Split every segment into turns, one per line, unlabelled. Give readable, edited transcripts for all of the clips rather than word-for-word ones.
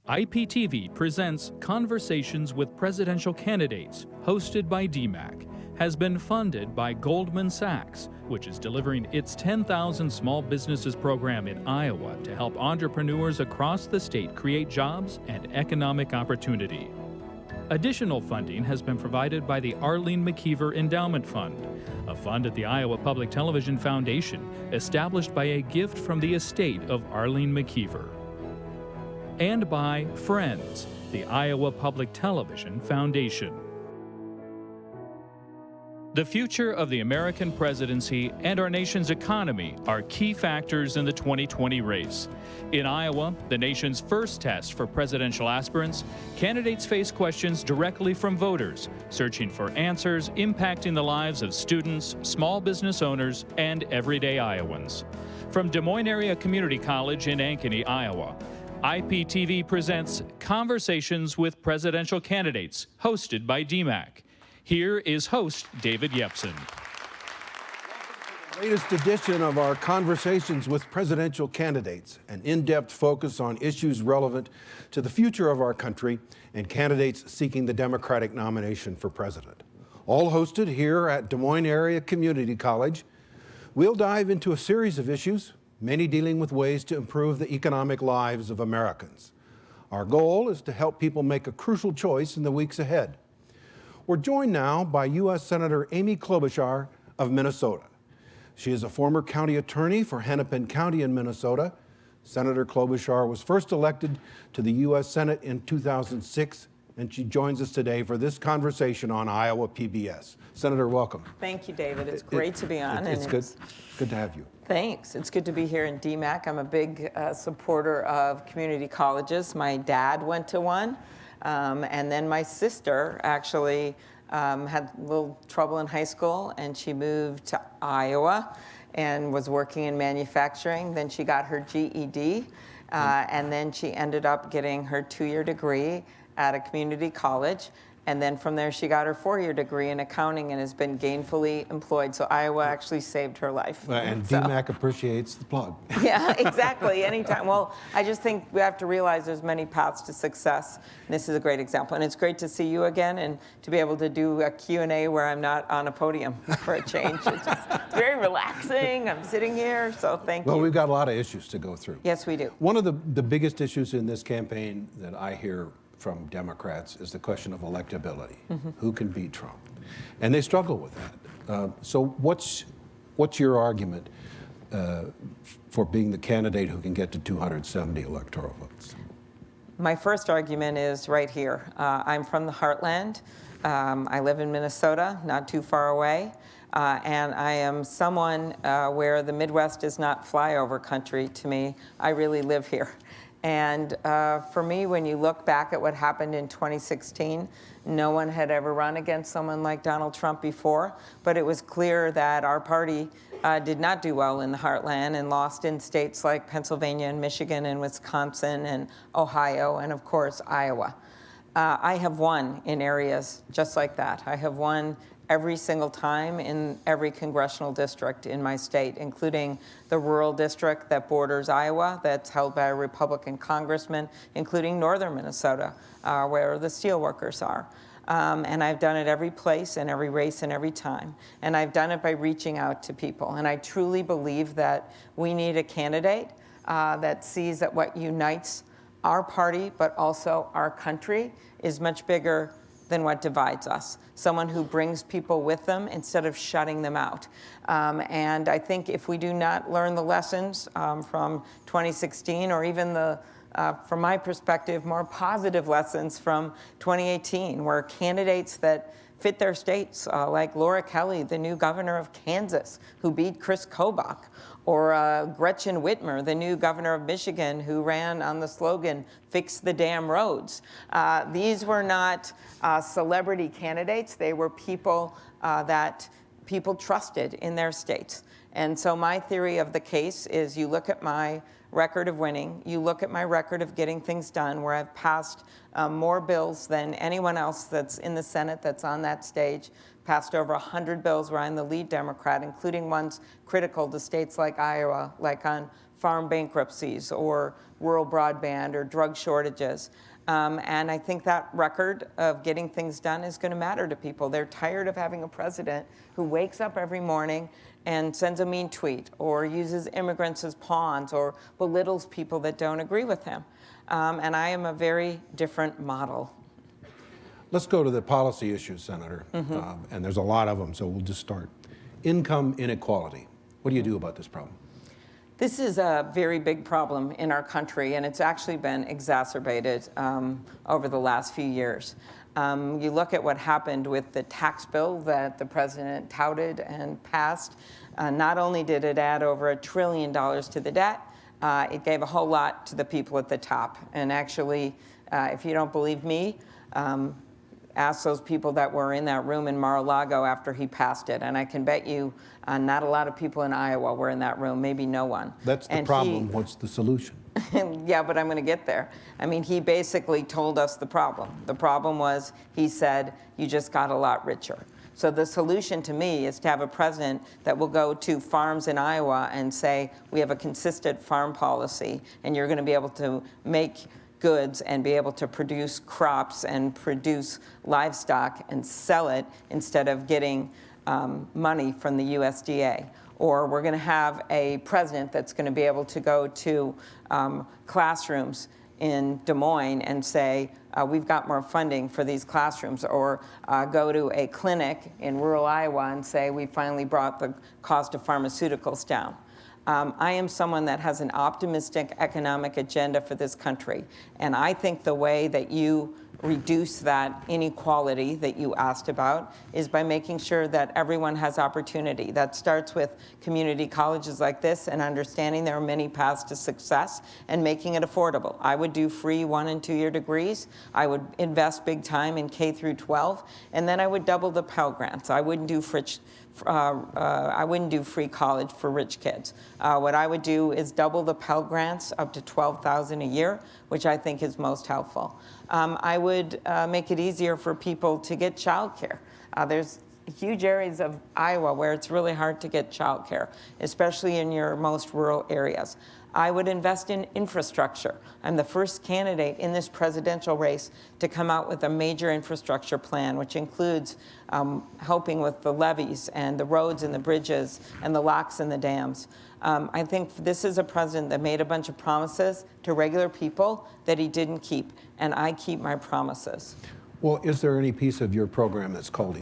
IPTV Presents Conversations with Presidential Candidates, hosted by DMACC, has been funded by Goldman Sachs, which is delivering its 10,000 Small Businesses program in Iowa to help entrepreneurs across the state create jobs and economic opportunity. Additional funding has been provided by the Arlene McKeever Endowment Fund, a fund at the Iowa Public Television Foundation established by a gift from the estate of Arlene McKeever. And by Friends, the Iowa Public Television Foundation. The future of the American presidency and our nation's economy are key factors in the 2020 race. In Iowa, the nation's first test for presidential aspirants, candidates face questions directly from voters, searching for answers impacting the lives of students, small business owners, and everyday Iowans. From Des Moines Area Community College in Ankeny, Iowa, IPTV presents Conversations with Presidential Candidates, hosted by DMACC. Here is host David Yepsen.
Latest edition of our Conversations with Presidential Candidates, an in-depth focus on issues relevant to the future of our country and candidates seeking the Democratic nomination for president. All hosted here at Des Moines Area Community College. We'll dive into a series of issues, many dealing with ways to improve the economic lives of Americans. Our goal is to help people make a crucial choice in the weeks ahead. We're joined now by U.S. Senator Amy Klobuchar of Minnesota. She is a former county attorney for Hennepin County in Minnesota. Senator Klobuchar was first elected to the U.S. Senate in 2006, and she joins us today for this conversation on Iowa PBS. Senator, welcome.
Thank you, David. It's great to be on.
It's good to have you.
Thanks. It's good to be here in DMACC. I'm a big supporter of community colleges. My dad went to one, and then my sister actually had a little trouble in high school, and she moved to Iowa and was working in manufacturing. Then she got her GED, and then she ended up getting her 2-year degree at a community college. And then from there, she got her 4-year degree in accounting and has been gainfully employed. So Iowa actually saved her life.
And DMACC appreciates the plug.
Yeah, exactly. Anytime. Well, I just think we have to realize there's many paths to success. And this is a great example. And it's great to see you again and to be able to do a Q&A where I'm not on a podium for a change. It's very relaxing. I'm sitting here, so thank you.
Well, we've got a lot of issues to go through.
Yes, we do.
One of the biggest issues in this campaign that I hear from Democrats is the question of electability. Mm-hmm. Who can beat Trump? And they struggle with that. So what's your argument for being the candidate who can get to 270 electoral votes?
My first argument is right here. I'm from the heartland. I live in Minnesota, not too far away. And I am someone where the Midwest is not flyover country to me. I really live here. And for me, when you look back at what happened in 2016, no one had ever run against someone like Donald Trump before, but it was clear that our party did not do well in the heartland and lost in states like Pennsylvania and Michigan and Wisconsin and Ohio and, of course, Iowa. I have won in areas just like that. I have won every single time in every congressional district in my state, including the rural district that borders Iowa, that's held by a Republican congressman, including northern Minnesota, where the steelworkers are. And I've done it every place and every race and every time. And I've done it by reaching out to people. And I truly believe that we need a candidate that sees that what unites our party, but also our country, is much bigger than what divides us. Someone who brings people with them instead of shutting them out. And I think if we do not learn the lessons from 2016, or even the, from my perspective, more positive lessons from 2018, where candidates that fit their states, like Laura Kelly, the new governor of Kansas, who beat Chris Kobach, or Gretchen Whitmer, the new governor of Michigan, who ran on the slogan, "Fix the damn roads." These were not celebrity candidates. They were people that people trusted in their states. And so my theory of the case is you look at my record of winning. You look at my record of getting things done, where I've passed more bills than anyone else that's in the Senate that's on that stage, passed over 100 bills where I'm the lead Democrat, including ones critical to states like Iowa, like on farm bankruptcies or rural broadband or drug shortages. And I think that record of getting things done is going to matter to people. They're tired of having a president who wakes up every morning and sends a mean tweet or uses immigrants as pawns or belittles people that don't agree with him. And I am a very different model.
Let's go to the policy issues, Senator. And there's a lot of them, so we'll just start. Income inequality. What do you do about this problem?
This is a very big problem in our country, and it's actually been exacerbated over the last few years. You look at what happened with the tax bill that the president touted and passed. Not only did it add over $1 trillion to the debt, it gave a whole lot to the people at the top. And actually, if you don't believe me, ask those people that were in that room in Mar-a-Lago after he passed it. And I can bet you not a lot of people in Iowa were in that room, maybe no one.
That's the problem. What's the solution?
Yeah, but I'm going to get there. I mean, he basically told us the problem. The problem was, he said, you just got a lot richer. So the solution to me is to have a president that will go to farms in Iowa and say, we have a consistent farm policy, and you're going to be able to make goods and be able to produce crops and produce livestock and sell it instead of getting money from the USDA. Or we're going to have a president that's going to be able to go to classrooms in Des Moines and say, we've got more funding for these classrooms, or go to a clinic in rural Iowa and say, we finally brought the cost of pharmaceuticals down. I am someone that has an optimistic economic agenda for this country, and I think the way that you reduce that inequality that you asked about is by making sure that everyone has opportunity. That starts with community colleges like this and understanding there are many paths to success and making it affordable. I would do free 1- and 2-year degrees. I would invest big time in K through 12, and then I would double the Pell Grants. I wouldn't do free college for rich kids. What I would do is double the Pell Grants up to $12,000 a year, which I think is most helpful. I would make it easier for people to get childcare. There's huge areas of Iowa where it's really hard to get childcare, especially in your most rural areas. I would invest in infrastructure. I'm the first candidate in this presidential race to come out with a major infrastructure plan, which includes helping with the levees and the roads and the bridges and the locks and the dams. I think this is a president that made a bunch of promises to regular people that he didn't keep, and I keep my promises.
Well, is there any piece of your program that's called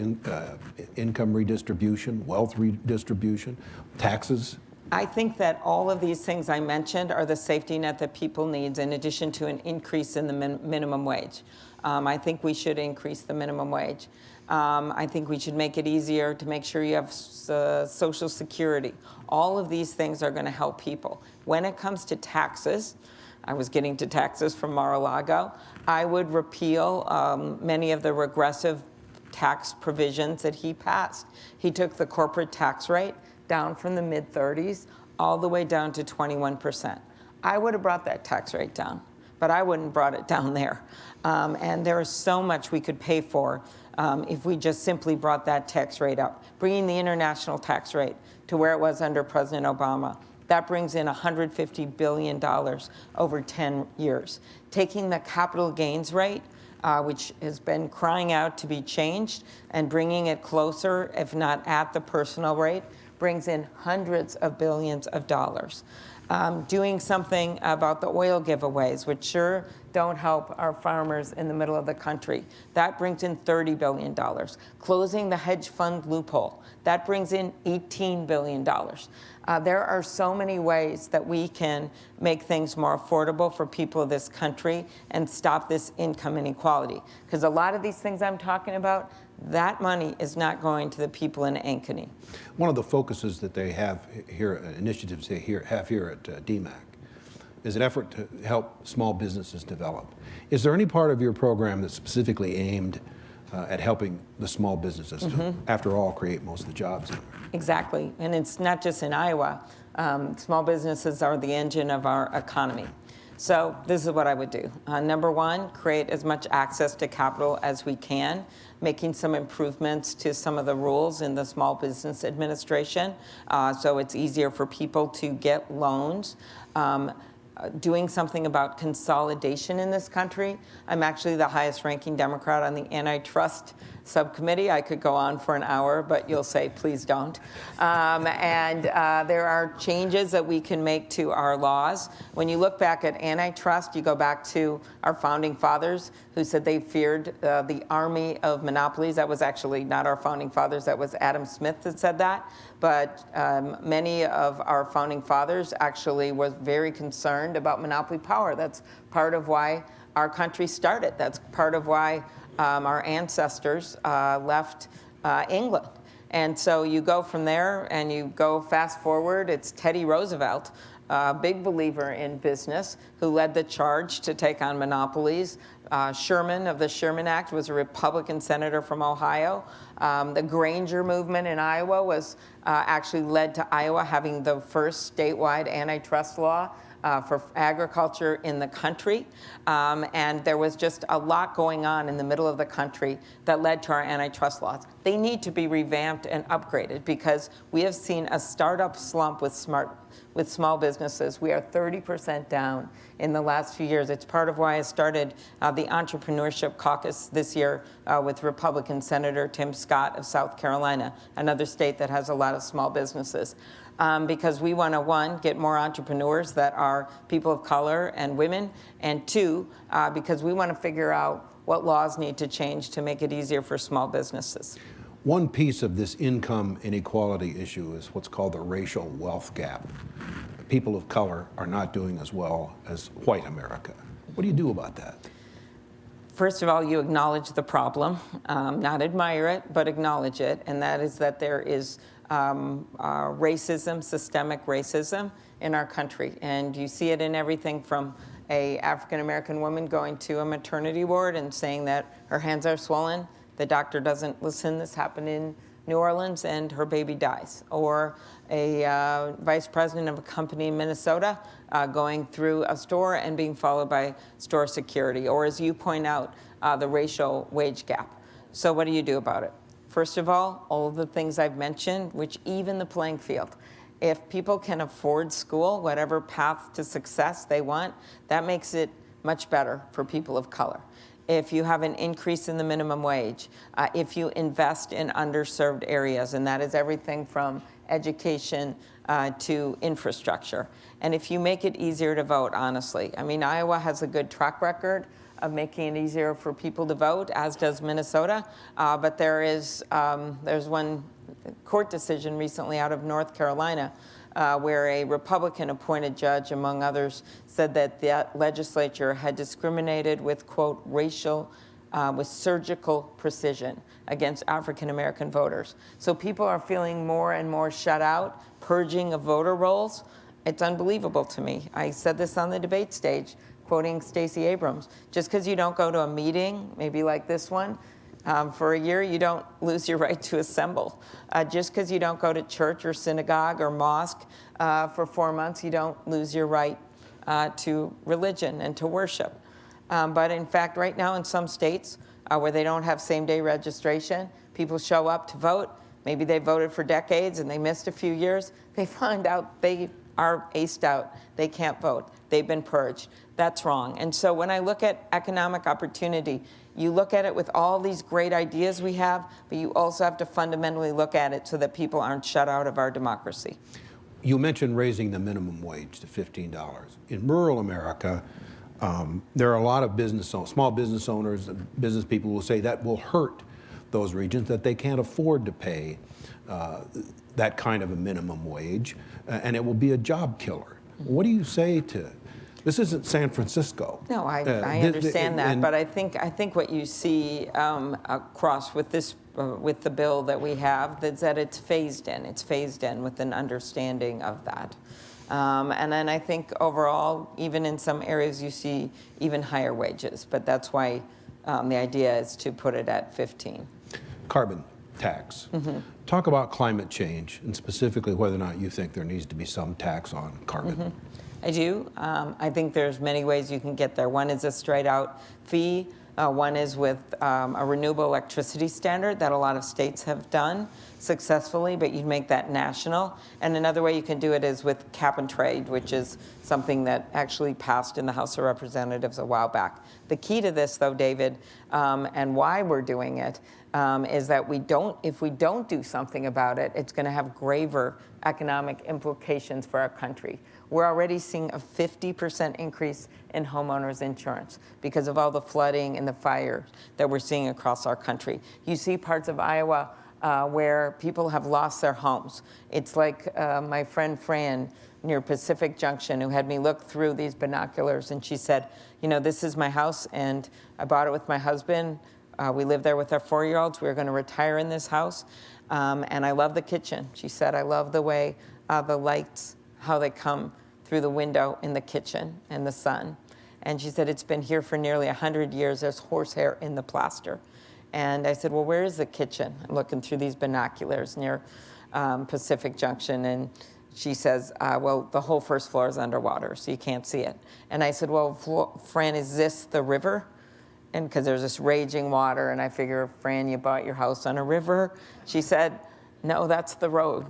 income redistribution, wealth redistribution, taxes?
I think that all of these things I mentioned are the safety net that people need, in addition to an increase in the minimum wage. I think we should increase the minimum wage. I think we should make it easier to make sure you have Social Security. All of these things are going to help people. When it comes to taxes, I was getting to taxes from Mar-a-Lago, I would repeal many of the regressive tax provisions that he passed. He took the corporate tax rate down from the mid-30s all the way down to 21%. I would have brought that tax rate down, but I wouldn't have brought it down there. And there is so much we could pay for if we just simply brought that tax rate up. Bringing the international tax rate to where it was under President Obama, that brings in $150 billion over 10 years. Taking the capital gains rate, which has been crying out to be changed, and bringing it closer, if not at the personal rate, brings in hundreds of billions of dollars. Doing something about the oil giveaways, which sure don't help our farmers in the middle of the country. That brings in $30 billion. Closing the hedge fund loophole, that brings in $18 billion. There are so many ways that we can make things more affordable for people of this country and stop this income inequality. Because a lot of these things I'm talking about, that money is not going to the people in Ankeny.
One of the focuses that they have here, initiatives they have here at DMACC, is an effort to help small businesses develop. Is there any part of your program that's specifically aimed at helping the small businesses to, after all, create most of the jobs.
Exactly, and it's not just in Iowa. Small businesses are the engine of our economy. So this is what I would do. Number one, create as much access to capital as we can, making some improvements to some of the rules in the Small Business Administration so it's easier for people to get loans. Doing something about consolidation in this country. I'm actually the highest ranking Democrat on the antitrust subcommittee. I could go on for an hour, but you'll say, please don't. There are changes that we can make to our laws. When you look back at antitrust, you go back to our founding fathers who said they feared the army of monopolies. That was actually not our founding fathers, that was Adam Smith that said that. But many of our founding fathers actually was very concerned about monopoly power. That's part of why our country started. That's part of why our ancestors left England. And so you go from there and you go fast forward. It's Teddy Roosevelt, a big believer in business, who led the charge to take on monopolies. Sherman of the Sherman Act was a Republican senator from Ohio. The Granger movement in Iowa was actually led to Iowa having the first statewide antitrust law for agriculture in the country. And there was just a lot going on in the middle of the country that led to our antitrust laws. They need to be revamped and upgraded because we have seen a startup slump with small businesses. We are 30% down in the last few years. It's part of why I started the Entrepreneurship Caucus this year with Republican Senator Tim Scott of South Carolina, another state that has a lot of small businesses. Because we want to, one, get more entrepreneurs that are people of color and women, and two, because we want to figure out what laws need to change to make it easier for small businesses.
One piece of this income inequality issue is what's called the racial wealth gap. People of color are not doing as well as white America. What do you do about that?
First of all, you acknowledge the problem, not admire it, but acknowledge it, and that is that there is racism, systemic racism in our country. And you see it in everything from a African-American woman going to a maternity ward and saying that her hands are swollen, the doctor doesn't listen, this happened in New Orleans, and her baby dies. Or a vice president of a company in Minnesota going through a store and being followed by store security. Or as you point out, the racial wage gap. So what do you do about it? First of all of the things I've mentioned, which even the playing field. If people can afford school, whatever path to success they want, that makes it much better for people of color. If you have an increase in the minimum wage, if you invest in underserved areas, and that is everything from education to infrastructure. And if you make it easier to vote, honestly. I mean, Iowa has a good track record of making it easier for people to vote, as does Minnesota. But there's one court decision recently out of North Carolina where a Republican-appointed judge, among others, said that that legislature had discriminated with, quote, with surgical precision against African-American voters. So people are feeling more and more shut out, purging of voter rolls. It's unbelievable to me. I said this on the debate stage, quoting Stacey Abrams. Just because you don't go to a meeting, maybe like this one, for a year, you don't lose your right to assemble. Just because you don't go to church or synagogue or mosque for 4 months, you don't lose your right to religion and to worship. But in fact, right now in some states where they don't have same-day registration, people show up to vote. Maybe they voted for decades and they missed a few years. They find out they are aced out. They can't vote. They've been purged. That's wrong. And so when I look at economic opportunity, you look at it with all these great ideas we have, but you also have to fundamentally look at it so that people aren't shut out of our democracy.
You mentioned raising the minimum wage to $15. In rural America, there are a lot of small business owners and business people who will say that will hurt those regions, that they can't afford to pay that kind of a minimum wage, and it will be a job killer. What do you say to? This isn't San Francisco.
No, I understand that, but I think what you see across with this with the bill that we have is that it's phased in. It's phased in with an understanding of that. And then I think overall, even in some areas, you see even higher wages. But that's why The idea is to put it at 15.
Carbon tax. Talk about climate change, and specifically whether or not you think there needs to be some tax on carbon.
I do. I think there's many ways you can get there. One is a straight out fee. One is with a renewable electricity standard that a lot of states have done successfully, but you'd make that national. And another way you can do it is with cap and trade, which is something that actually passed in the House of Representatives a while back. The key to this, though, David, and why we're doing it, is that if we don't do something about it, it's going to have graver economic implications for our country. We're already seeing a 50% increase in homeowners insurance because of all the flooding and the fires that we're seeing across our country. You see parts of Iowa where people have lost their homes. It's like my friend Fran near Pacific Junction, who had me look through these binoculars, and she said, you know, this is my house, and I bought it with my husband. We live there with our 4-year-olds. We're going to retire in this house, and I love the kitchen. She said, I love the way the lights, how they come through the window in the kitchen and the sun. And she said, it's been here for nearly 100 years. There's horsehair in the plaster. And I said, well, where is the kitchen? I'm looking through these binoculars near Pacific Junction. And she says, well, the whole first floor is underwater, so you can't see it. And I said, well, Fran, is this the river? And because there's this raging water, and I figure, Fran, you bought your house on a river? She said, no, that's the road.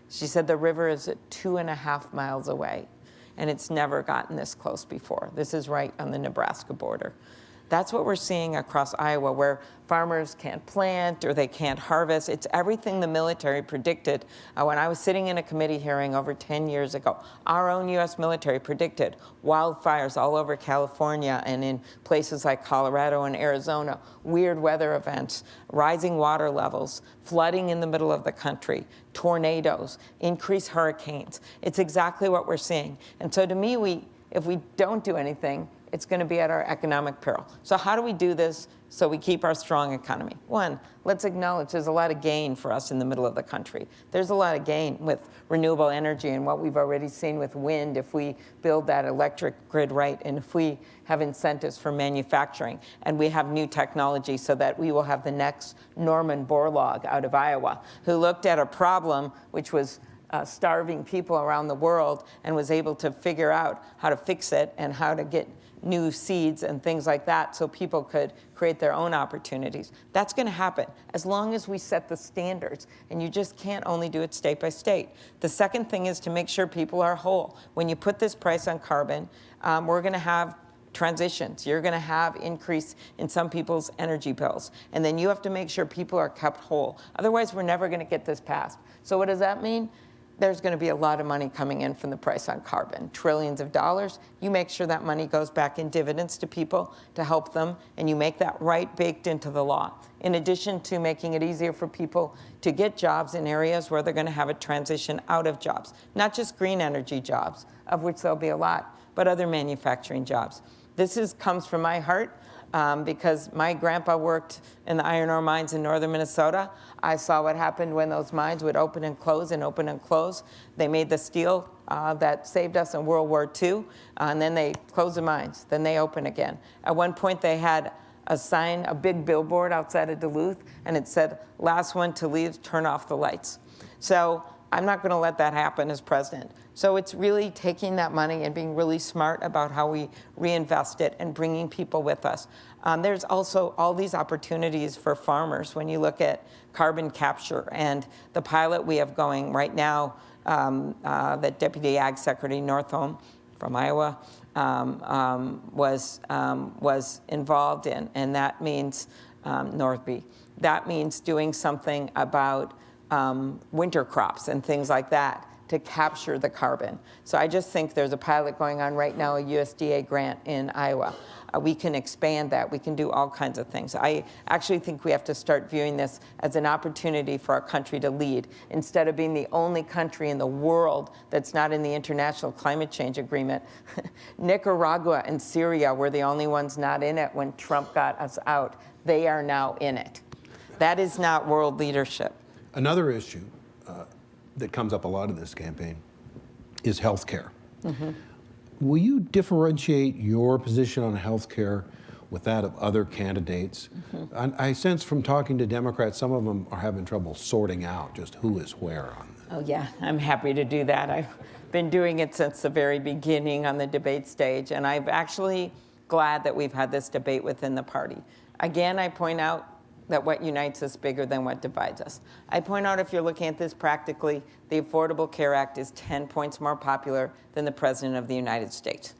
She said the river is 2.5 miles away, and it's never gotten this close before. This is right on the Nebraska border. That's what we're seeing across Iowa, where farmers can't plant or they can't harvest. It's everything the military predicted. When I was sitting in a committee hearing over 10 years ago, our own U.S. military predicted wildfires all over California and in places like Colorado and Arizona, weird weather events, rising water levels, flooding in the middle of the country, tornadoes, increased hurricanes. It's exactly what we're seeing. And so to me, if we don't do anything, it's going to be at our economic peril. So how do we do this so we keep our strong economy? One, let's acknowledge there's a lot of gain for us in the middle of the country. There's a lot of gain with renewable energy and what we've already seen with wind if we build that electric grid right, and if we have incentives for manufacturing and we have new technology so that we will have the next Norman Borlaug out of Iowa, who looked at a problem which was starving people around the world and was able to figure out how to fix it and how to get new seeds and things like that so people could create their own opportunities. That's going to happen as long as we set the standards, and you just can't only do it state by state. The second thing is to make sure people are whole. When you put this price on carbon, we're going to have transitions. You're going to have increase in some people's energy bills, and then you have to make sure people are kept whole. Otherwise, we're never going to get this passed. So what does that mean? There's going to be a lot of money coming in from the price on carbon, trillions of dollars. You make sure that money goes back in dividends to people to help them, and you make that right baked into the law. In addition to making it easier for people to get jobs in areas where they're going to have a transition out of jobs, not just green energy jobs, of which there'll be a lot, but other manufacturing jobs. This comes from my heart. Because my grandpa worked in the iron ore mines in northern Minnesota. I saw what happened when those mines would open and close and open and close. They made the steel that saved us in World War II, and then they closed the mines. Then they open again. At one point, they had a sign, a big billboard outside of Duluth, and it said, "Last one to leave, turn off the lights." So I'm not going to let that happen as president. So it's really taking that money and being really smart about how we reinvest it and bringing people with us. There's also all these opportunities for farmers when you look at carbon capture and the pilot we have going right now that Deputy Ag Secretary Northam from Iowa was involved in, and that means Northby. That means doing something about winter crops and things like that to capture the carbon. So I just think there's a pilot going on right now, a USDA grant in Iowa. We can expand that. We can do all kinds of things. I actually think we have to start viewing this as an opportunity for our country to lead. Instead of being the only country in the world that's not in the International Climate Change Agreement, Nicaragua and Syria were the only ones not in it when Trump got us out. They are now in it. That is not world leadership.
Another issue that comes up a lot in this campaign is health care. Will you differentiate your position on health care with that of other candidates. I sense from talking to Democrats, some of them are having trouble sorting out just who is where on that.
Oh yeah, I'm happy to do that. I've been doing it since the very beginning on the debate stage, and I'm actually glad that we've had this debate within the party. Again, I point out that what unites us bigger than what divides us. I point out, if you're looking at this practically, the Affordable Care Act is 10 points more popular than the President of the United States.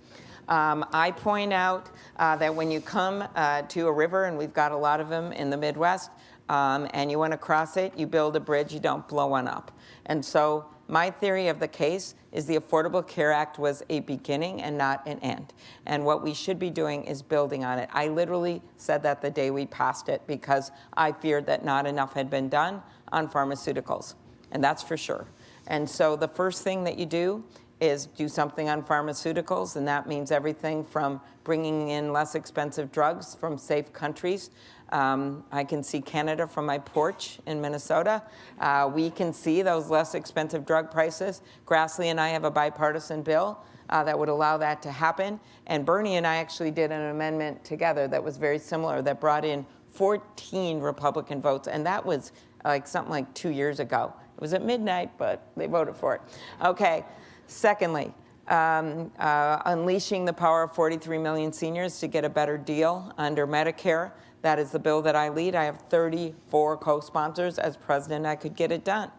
I point out that when you come to a river, and we've got a lot of them in the Midwest, and you want to cross it, you build a bridge, you don't blow one up. And so my theory of the case is the Affordable Care Act was a beginning and not an end. And what we should be doing is building on it. I literally said that the day we passed it because I feared that not enough had been done on pharmaceuticals, and that's for sure. And so the first thing that you do is do something on pharmaceuticals, and that means everything from bringing in less expensive drugs from safe countries. I can see Canada from my porch in Minnesota. We can see those less expensive drug prices. Grassley and I have a bipartisan bill that would allow that to happen. And Bernie and I actually did an amendment together that was very similar, that brought in 14 Republican votes, and that was something like 2 years ago. It was at midnight, but they voted for it. Okay. Secondly, unleashing the power of 43 million seniors to get a better deal under Medicare. That is the bill that I lead. I have 34 co-sponsors. As president, I could get it done.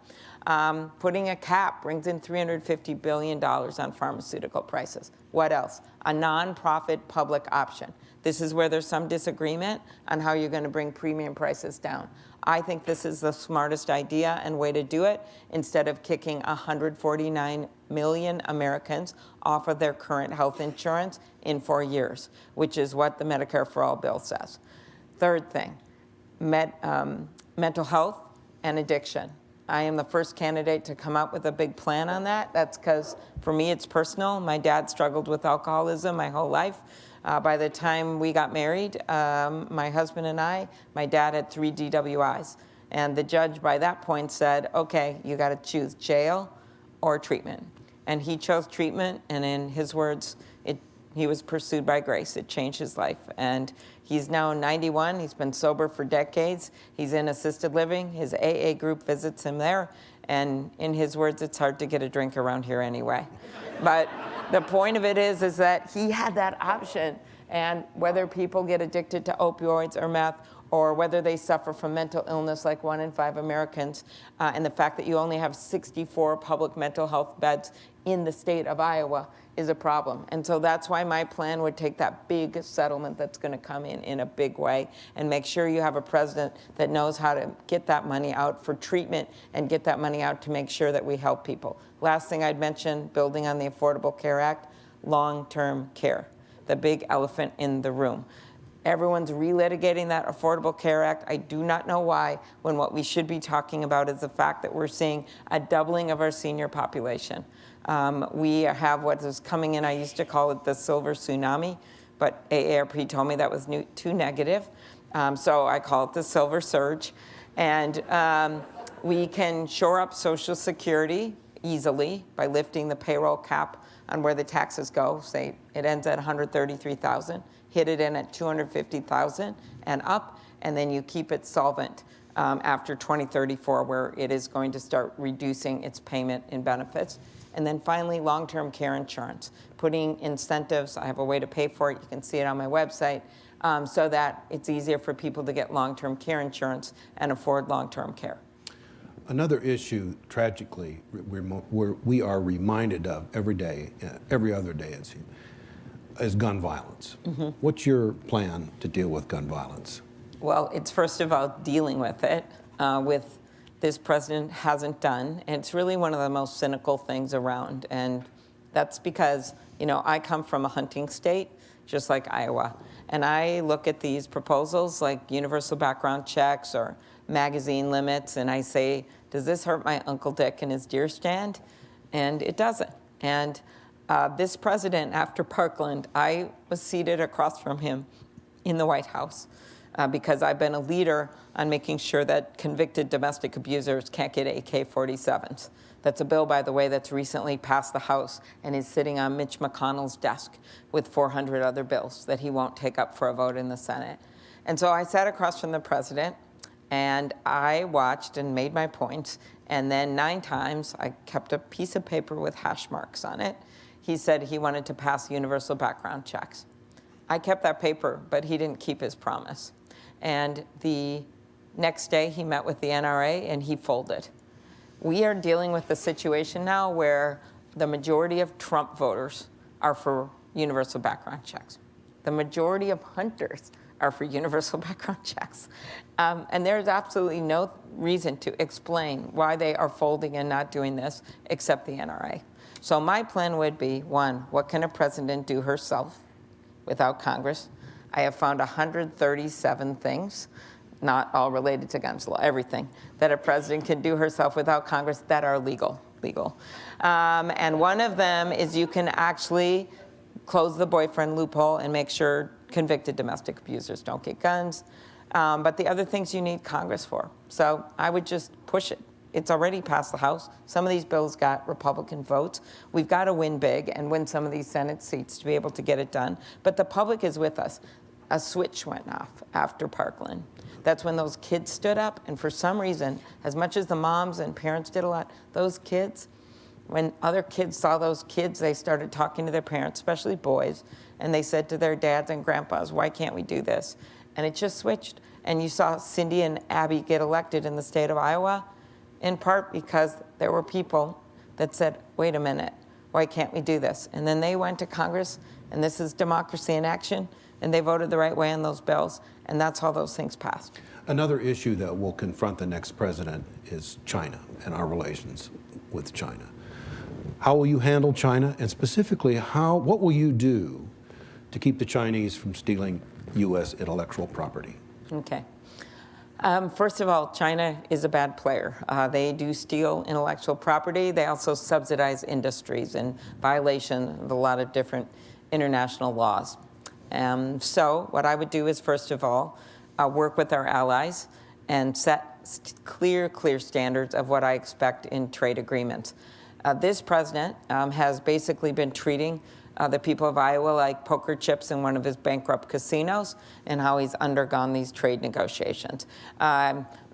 Putting a cap brings in $350 billion on pharmaceutical prices. What else? A nonprofit public option. This is where there's some disagreement on how you're going to bring premium prices down. I think this is the smartest idea and way to do it, instead of kicking 149 million Americans off of their current health insurance in 4 years, which is what the Medicare for All bill says. Third thing, mental health and addiction. I am the first candidate to come up with a big plan on that. That's because, for me, it's personal. My dad struggled with alcoholism my whole life. By the time we got married, my husband and I, my dad had 3 DWIs. And the judge by that point said, okay, you got to choose jail or treatment. And he chose treatment, and in his words, he was pursued by grace. It changed his life. And he's now 91. He's been sober for decades. He's in assisted living. His AA group visits him there. And in his words, it's hard to get a drink around here anyway. But the point of it is that he had that option. And whether people get addicted to opioids or meth, or whether they suffer from mental illness like 1 in 5 Americans, and the fact that you only have 64 public mental health beds in the state of Iowa is a problem. And so that's why my plan would take that big settlement that's going to come in a big way, and make sure you have a president that knows how to get that money out for treatment and get that money out to make sure that we help people. Last thing I'd mention, building on the Affordable Care Act, long-term care, the big elephant in the room. Everyone's relitigating that Affordable Care Act. I do not know why, when what we should be talking about is the fact that we're seeing a doubling of our senior population. We have what is coming in, I used to call it the silver tsunami, but AARP told me that was too negative. So I call it the silver surge. And we can shore up Social Security easily by lifting the payroll cap on where the taxes go. Say it ends at $133,000. Hit it in at $250,000 and up, and then you keep it solvent after 2034, where it is going to start reducing its payment in benefits. And then finally, long-term care insurance, putting incentives. I have a way to pay for it. You can see it on my website, so that it's easier for people to get long-term care insurance and afford long-term care.
Another issue, tragically, we are reminded of every day, every other day, it seems, is gun violence. Mm-hmm. What's your plan to deal with gun violence?
Well, it's first of all dealing with it, with this president hasn't done. And it's really one of the most cynical things around. And that's because, I come from a hunting state, just like Iowa. And I look at these proposals like universal background checks or magazine limits, and I say, does this hurt my Uncle Dick in his deer stand? And it doesn't. And this president, after Parkland, I was seated across from him in the White House because I've been a leader on making sure that convicted domestic abusers can't get AK-47s. That's a bill, by the way, that's recently passed the House and is sitting on Mitch McConnell's desk with 400 other bills that he won't take up for a vote in the Senate. And so I sat across from the president, and I watched and made my points, and then 9 times I kept a piece of paper with hash marks on it. He said he wanted to pass universal background checks. I kept that paper, but he didn't keep his promise. And the next day, he met with the NRA, and he folded. We are dealing with the situation now where the majority of Trump voters are for universal background checks. The majority of hunters are for universal background checks. And there's absolutely no reason to explain why they are folding and not doing this except the NRA. So my plan would be, 1, what can a president do herself without Congress? I have found 137 things, not all related to guns law, everything that a president can do herself without Congress that are legal. And one of them is you can actually close the boyfriend loophole and make sure convicted domestic abusers don't get guns. But the other things you need Congress for. So I would just push it. It's already passed the House. Some of these bills got Republican votes. We've got to win big and win some of these Senate seats to be able to get it done. But the public is with us. A switch went off after Parkland. That's when those kids stood up, and for some reason, as much as the moms and parents did a lot, those kids, when other kids saw those kids, they started talking to their parents, especially boys, and they said to their dads and grandpas, why can't we do this? And it just switched. And you saw Cindy and Abby get elected in the state of Iowa, in part because there were people that said, wait a minute, why can't we do this? And then they went to Congress, and this is democracy in action, and they voted the right way on those bills, and that's how those things passed.
Another issue that will confront the next president is China and our relations with China. How will you handle China, and specifically, what will you do to keep the Chinese from stealing U.S. intellectual property?
Okay. First of all, China is a bad player. They do steal intellectual property. They also subsidize industries in violation of a lot of different international laws. So what I would do is, first of all, work with our allies and set clear standards of what I expect in trade agreements. This president has basically been treating the people of Iowa like poker chips in one of his bankrupt casinos, and how he's undergone these trade negotiations.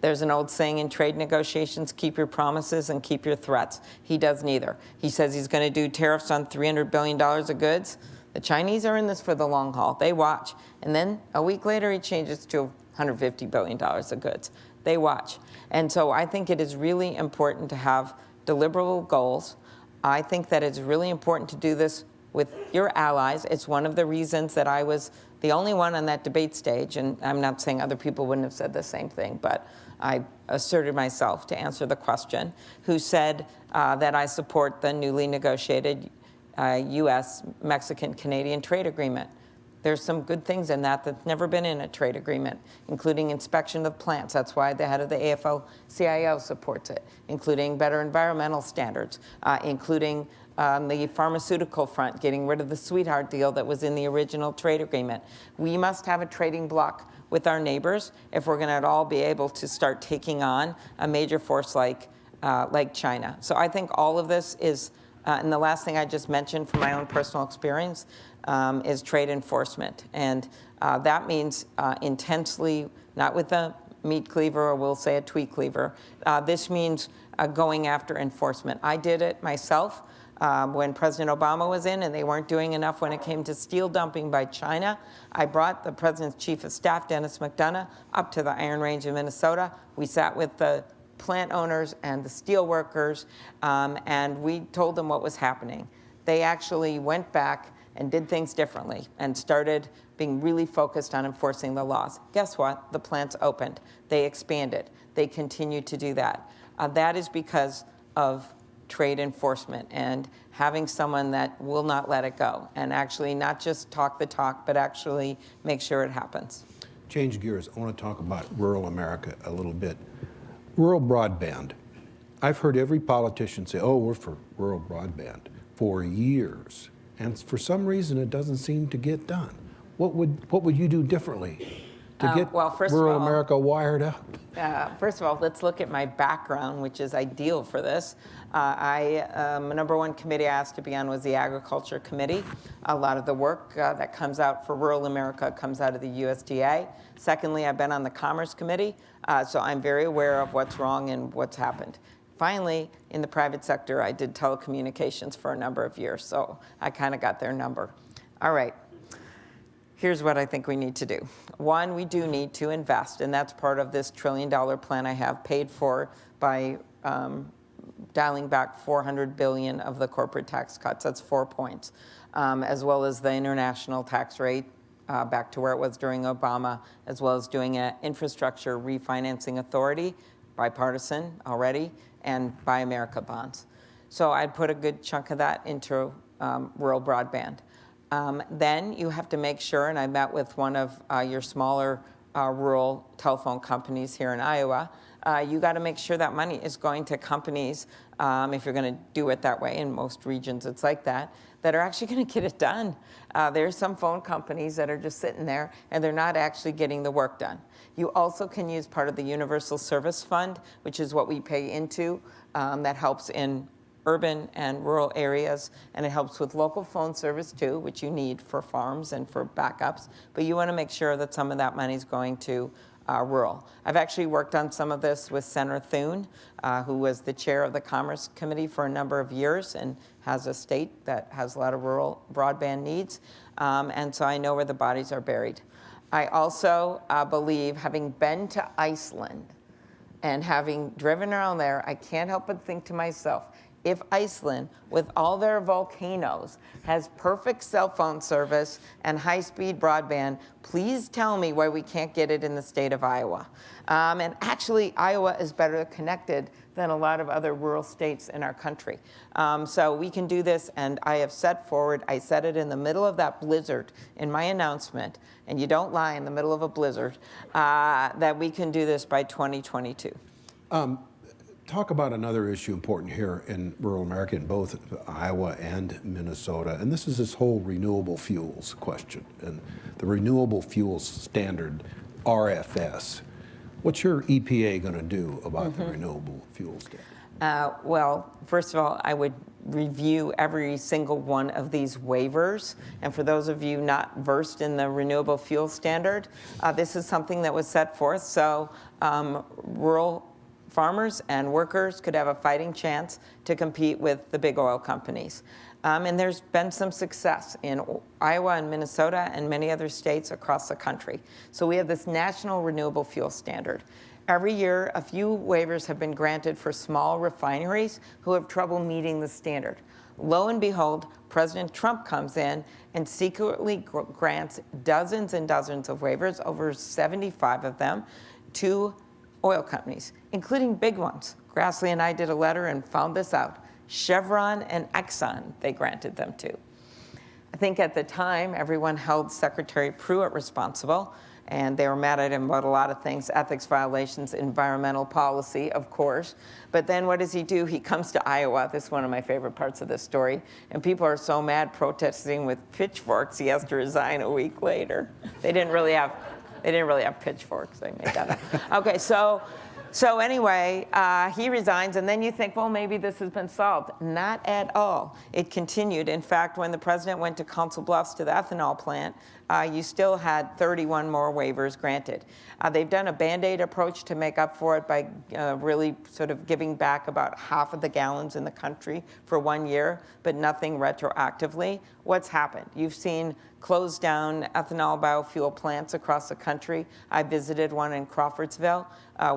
There's an old saying in trade negotiations, keep your promises and keep your threats. He does neither. He says he's going to do tariffs on $300 billion of goods. The Chinese are in this for the long haul. They watch. And then a week later, he changes to $150 billion of goods. They watch. And so I think it is really important to have deliverable goals. I think that it's really important to do this with your allies. It's one of the reasons that I was the only one on that debate stage, and I'm not saying other people wouldn't have said the same thing, but I asserted myself to answer the question, who said that I support the newly negotiated U.S. Mexican-Canadian trade agreement. There's some good things in that that's never been in a trade agreement, including inspection of plants. That's why the head of the AFL-CIO supports it, including better environmental standards, including the pharmaceutical front, getting rid of the sweetheart deal that was in the original trade agreement. We must have a trading bloc with our neighbors if we're going to at all be able to start taking on a major force like China. So I think all of this is, and the last thing I just mentioned from my own personal experience, is trade enforcement. And that means intensely, not with a meat cleaver or we'll say a tweet cleaver. This means going after enforcement. I did it myself when President Obama was in, and they weren't doing enough when it came to steel dumping by China. I brought the president's chief of staff, Dennis McDonough, up to the Iron Range in Minnesota. We sat with the plant owners and the steel workers, and we told them what was happening. They actually went back and did things differently and started being really focused on enforcing the laws. Guess what? The plants opened. They expanded. They continue to do that. That is because of trade enforcement and having someone that will not let it go and actually not just talk the talk, but actually make sure it happens.
Change gears. I want to talk about rural America a little bit. Rural broadband. I've heard every politician say, oh, we're for rural broadband for years. And for some reason, it doesn't seem to get done. What would you do differently to get
well, first of
rural
all,
America wired up?
First of all, let's look at my background, which is ideal for this. Number one committee I asked to be on was the Agriculture Committee. A lot of the work that comes out for rural America comes out of the USDA. Secondly, I've been on the Commerce Committee, so I'm very aware of what's wrong and what's happened. Finally, in the private sector, I did telecommunications for a number of years, so I kind of got their number. All right. Here's what I think we need to do. One, we do need to invest, and that's part of this $1 trillion plan I have paid for by dialing back $400 billion of the corporate tax cuts. That's 4 points, as well as the international tax rate back to where it was during Obama, as well as doing an infrastructure refinancing authority, bipartisan already, and Buy America bonds. So I'd put a good chunk of that into rural broadband. Then you have to make sure, and I met with one of your smaller rural telephone companies here in Iowa, you got to make sure that money is going to companies, if you're going to do it that way, in most regions it's like that are actually going to get it done. There's some phone companies that are just sitting there and they're not actually getting the work done. You also can use part of the Universal Service Fund, which is what we pay into, that helps in urban and rural areas, and it helps with local phone service too, which you need for farms and for backups, but you want to make sure that some of that money is going to rural. I've actually worked on some of this with Senator Thune, who was the chair of the Commerce Committee for a number of years and has a state that has a lot of rural broadband needs, and so I know where the bodies are buried. I also believe, having been to Iceland and having driven around there, I can't help but think to myself, if Iceland, with all their volcanoes, has perfect cell phone service and high-speed broadband, please tell me why we can't get it in the state of Iowa. And actually, Iowa is better connected than a lot of other rural states in our country. So we can do this, and I have set forward, I said it in the middle of that blizzard in my announcement, and you don't lie in the middle of a blizzard, that we can do this by 2022.
Talk about another issue important here in rural America, in both Iowa and Minnesota, and this is this whole renewable fuels question and the renewable fuels standard, RFS. What's your EPA going to do about the renewable fuels standard?
Well, first of all, I would review every single one of these waivers. And for those of you not versed in the renewable fuel standard, this is something that was set forth so rural farmers and workers could have a fighting chance to compete with the big oil companies. And there's been some success in Iowa and Minnesota and many other states across the country. So we have this national renewable fuel standard. Every year, a few waivers have been granted for small refineries who have trouble meeting the standard. Lo and behold, President Trump comes in and secretly grants dozens and dozens of waivers, over 75 of them, to oil companies, including big ones. Grassley and I did a letter and found this out. Chevron and Exxon, they granted them to. I think at the time, everyone held Secretary Pruitt responsible, and they were mad at him about a lot of things, ethics violations, environmental policy, of course. But then what does he do? He comes to Iowa. This is one of my favorite parts of this story. And people are so mad, protesting with pitchforks, he has to resign a week later. They didn't really have pitchforks. They made that up. Okay, so anyway, he resigns, and then you think, well, maybe this has been solved. Not at all. It continued. In fact, when the president went to Council Bluffs to the ethanol plant, you still had 31 more waivers granted. They've done a Band-Aid approach to make up for it by really sort of giving back about half of the gallons in the country for 1 year, but nothing retroactively. What's happened? You've seen closed down ethanol biofuel plants across the country. I visited one in Crawfordsville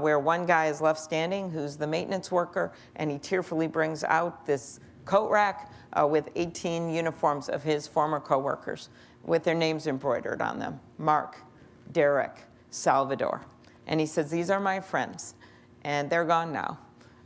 where one guy is left standing who's the maintenance worker, and he tearfully brings out this coat rack with 18 uniforms of his former coworkers with their names embroidered on them: Mark, Derek, Salvador. And he says, these are my friends, and they're gone now,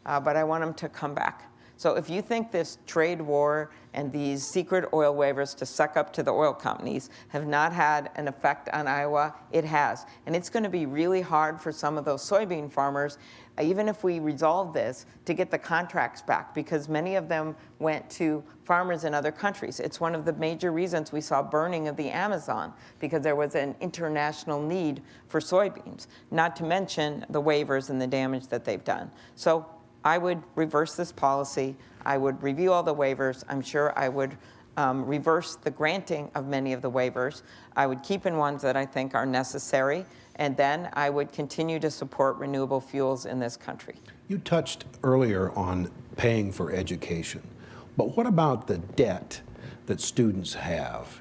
but I want them to come back. So if you think this trade war and these secret oil waivers to suck up to the oil companies have not had an effect on Iowa, it has. And it's going to be really hard for some of those soybean farmers even if we resolve this, to get the contracts back, because many of them went to farmers in other countries. It's one of the major reasons we saw burning of the Amazon, because there was an international need for soybeans, not to mention the waivers and the damage that they've done. So I would reverse this policy. I would review all the waivers. I'm sure I would reverse the granting of many of the waivers. I would keep in ones that I think are necessary, and then I would continue to support renewable fuels in this country.
You touched earlier on paying for education, but what about the debt that students have?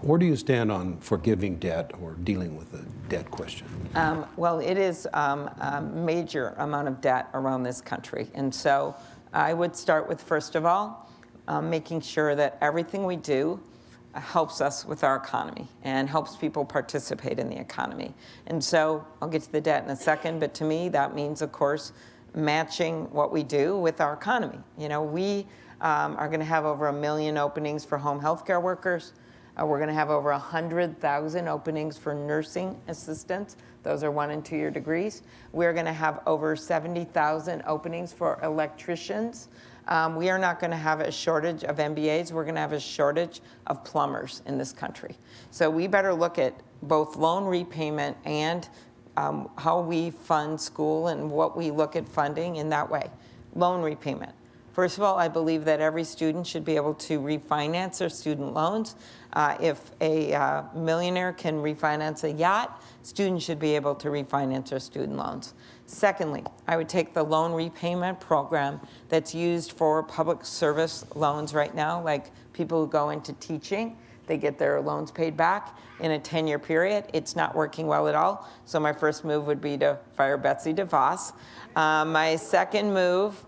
Where do you stand on forgiving debt or dealing with the debt question?
Well, it is a major amount of debt around this country, and so I would start with, first of all, making sure that everything we do helps us with our economy and helps people participate in the economy. And so I'll get to the debt in a second, but to me that means, of course, matching what we do with our economy. You know, we are going to have over 1 million openings for home health care workers. We're going to have over 100,000 openings for nursing assistants. Those are 1- and 2-year degrees. We're going to have over 70,000 openings for electricians. We are not going to have a shortage of MBAs. We're going to have a shortage of plumbers in this country. So we better look at both loan repayment and how we fund school and what we look at funding in that way. Loan repayment. First of all, I believe that every student should be able to refinance their student loans. If a millionaire can refinance a yacht, students should be able to refinance their student loans. Secondly, I would take the loan repayment program that's used for public service loans right now, like people who go into teaching, they get their loans paid back in a 10-year period. It's not working well at all. So my first move would be to fire Betsy DeVos. My second move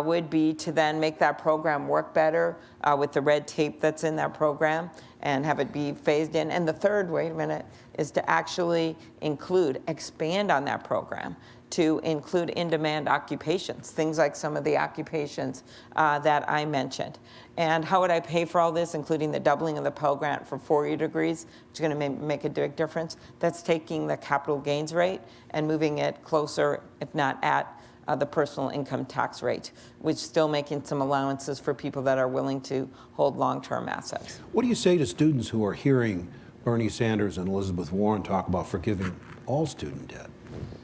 would be to then make that program work better with the red tape that's in that program and have it be phased in. And the third, wait a minute, is to actually expand on that program to include in-demand occupations, things like some of the occupations that I mentioned. And how would I pay for all this, including the doubling of the Pell Grant for 4-year degrees, which is going to make a big difference? That's taking the capital gains rate and moving it closer, if not at, the personal income tax rate, which is still making some allowances for people that are willing to hold long-term assets.
What do you say to students who are hearing Bernie Sanders and Elizabeth Warren talk about forgiving all student debt?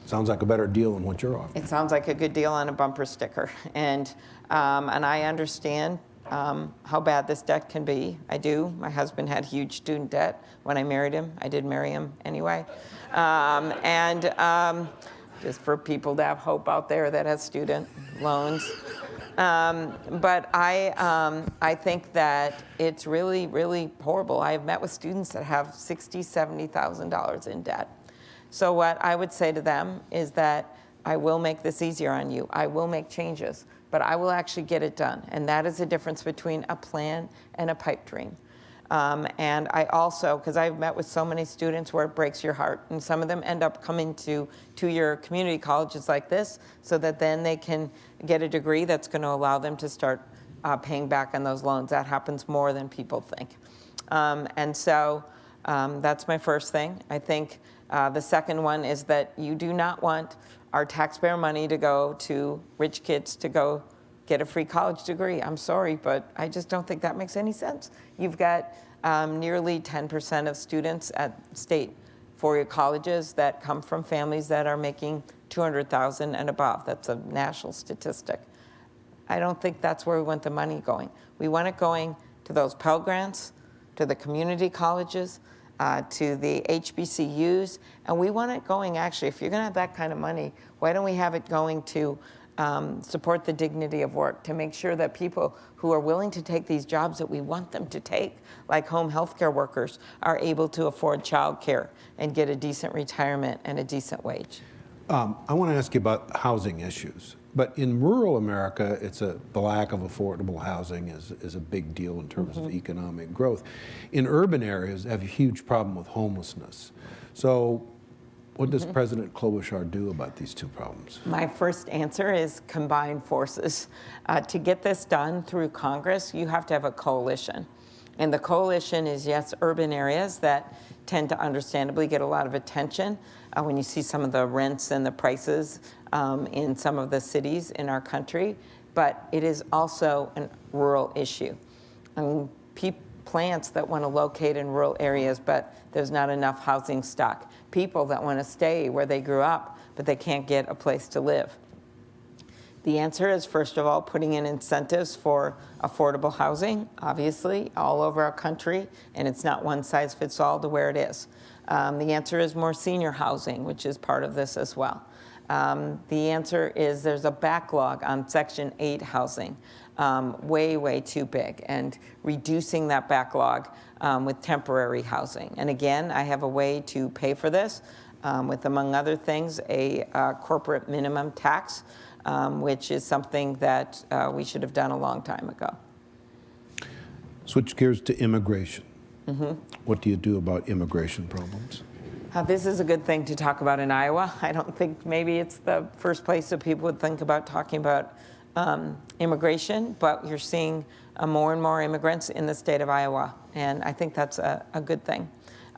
Sounds like a better deal than what you're offering.
It sounds like a good deal on a bumper sticker. And I understand how bad this debt can be. I do. My husband had huge student debt when I married him. I did marry him anyway. Just for people to have hope out there that has student loans. But I think that it's really, really horrible. I have met with students that have $60,000, $70,000 in debt. So what I would say to them is that I will make this easier on you. I will make changes, but I will actually get it done. And that is the difference between a plan and a pipe dream. And I also, because I've met with so many students where it breaks your heart, and some of them end up coming to 2-year community colleges like this so that then they can get a degree that's going to allow them to start paying back on those loans. That happens more than people think. And so that's my first thing. I think the second one is that you do not want our taxpayer money to go to rich kids to go get a free college degree. I'm sorry, but I just don't think that makes any sense. You've got nearly 10% of students at state 4-year colleges that come from families that are making $200,000 and above. That's a national statistic. I don't think that's where we want the money going. We want it going to those Pell Grants, to the community colleges, to the HBCUs, and we want it going, actually, if you're going to have that kind of money, why don't we have it going to support the dignity of work, to make sure that people who are willing to take these jobs that we want them to take, like home health care workers, are able to afford child care and get a decent retirement and a decent wage.
I want to ask you about housing issues. But in rural America, the lack of affordable housing is a big deal in terms of economic growth. In urban areas, they have a huge problem with homelessness. So what does President Klobuchar do about these two problems?
My first answer is combine forces. To get this done through Congress, you have to have a coalition. And the coalition is, yes, urban areas that tend to understandably get a lot of attention when you see some of the rents and the prices in some of the cities in our country, but it is also a rural issue. Plants that want to locate in rural areas, but there's not enough housing stock. People that want to stay where they grew up, but they can't get a place to live. The answer is, first of all, putting in incentives for affordable housing, obviously, all over our country, and it's not one size fits all to where it is. The answer is more senior housing, which is part of this as well. The answer is there's a backlog on Section 8 housing, way too big, and reducing that backlog with temporary housing. And again, I have a way to pay for this with, among other things, a corporate minimum tax, which is something that we should have done a long time ago.
Switch gears to immigration. What do you do about immigration problems?
This is a good thing to talk about in Iowa. I don't think maybe it's the first place that people would think about talking about immigration, but you're seeing more and more immigrants in the state of Iowa, and I think that's a good thing.